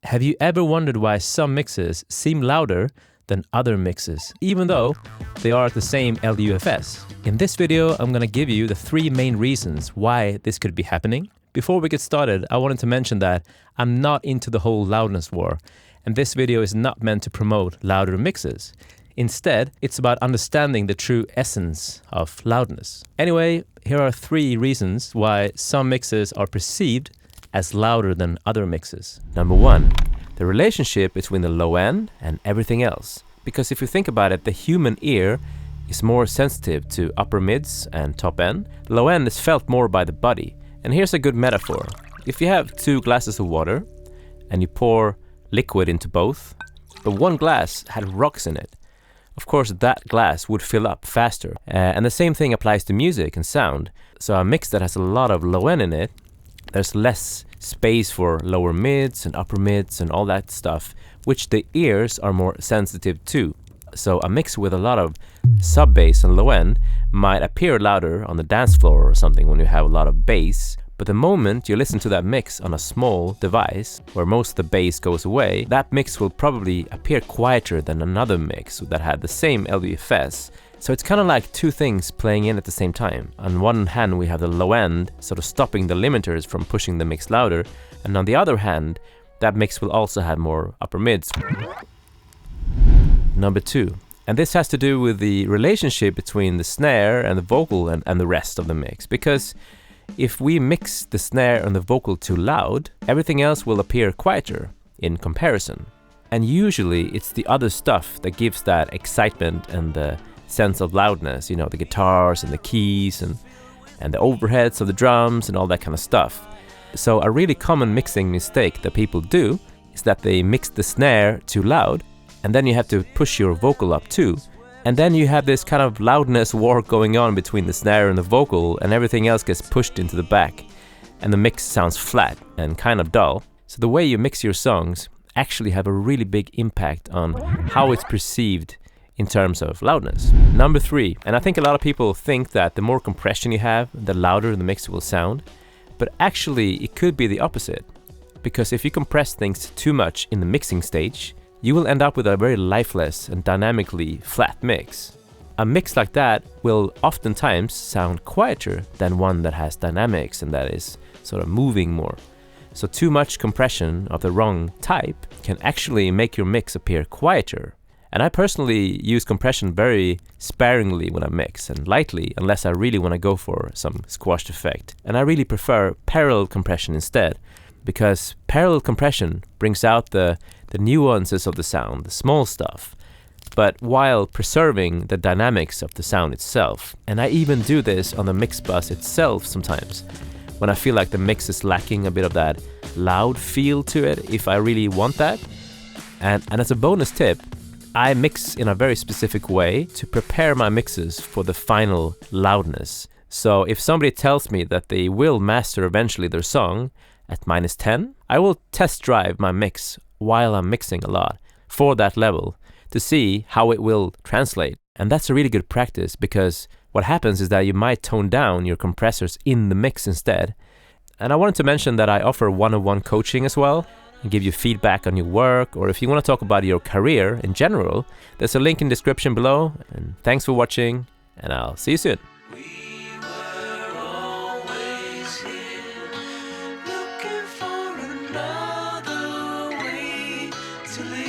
Have you ever wondered why some mixes seem louder than other mixes, even though they are the same LUFS? In this video, I'm gonna give you the 3 main reasons why this could be happening. Before we get started, I wanted to mention that I'm not into the whole loudness war, and this video is not meant to promote louder mixes. Instead, it's about understanding the true essence of loudness. Anyway, here are 3 reasons why some mixes are perceived as louder than other mixes. Number 1, the relationship between the low end and everything else. Because if you think about it, the human ear is more sensitive to upper mids and top end. The low end is felt more by the body. And here's a good metaphor. If you have 2 glasses of water and you pour liquid into both, but one glass had rocks in it, of course that glass would fill up faster. And the same thing applies to music and sound. So a mix that has a lot of low end in it, there's less space for lower mids and upper mids and all that stuff, which the ears are more sensitive to. So a mix with a lot of sub bass and low end might appear louder on the dance floor or something when you have a lot of bass. But the moment you listen to that mix on a small device where most of the bass goes away, that mix will probably appear quieter than another mix that had the same LUFS. So it's kind of like 2 things playing in at the same time. On one hand, we have the low end sort of stopping the limiters from pushing the mix louder, and on the other hand, that mix will also have more upper mids. Number 2, and this has to do with the relationship between the snare and the vocal and the rest of the mix. Because if we mix the snare and the vocal too loud, everything else will appear quieter in comparison. And usually it's the other stuff that gives that excitement and the sense of loudness, you know, the guitars and the keys and the overheads of the drums and all that kind of stuff. So a really common mixing mistake that people do is that they mix the snare too loud, and then you have to push your vocal up too. And then you have this kind of loudness war going on between the snare and the vocal, and everything else gets pushed into the back. And the mix sounds flat and kind of dull. So the way you mix your songs actually have a really big impact on how it's perceived in terms of loudness. Number 3, and I think a lot of people think that the more compression you have, the louder the mix will sound. But actually, it could be the opposite. Because if you compress things too much in the mixing stage, you will end up with a very lifeless and dynamically flat mix. A mix like that will oftentimes sound quieter than one that has dynamics and that is sort of moving more. So too much compression of the wrong type can actually make your mix appear quieter. And I personally use compression very sparingly when I mix, and lightly unless I really want to go for some squashed effect. And I really prefer parallel compression instead, because parallel compression brings out the nuances of the sound, the small stuff, but while preserving the dynamics of the sound itself. And I even do this on the mix bus itself sometimes, when I feel like the mix is lacking a bit of that loud feel to it, if I really want that. And as a bonus tip, I mix in a very specific way to prepare my mixes for the final loudness. So if somebody tells me that they will master eventually their song at -10, I will test drive my mix while I'm mixing a lot for that level to see how it will translate. And that's a really good practice, because what happens is that you might tone down your compressors in the mix instead. And I wanted to mention that I offer one-on-one coaching as well, and give you feedback on your work, or if you want to talk about your career in general, there's a link in the description below. And thanks for watching, and I'll see you soon. We were always here, looking for another way to live.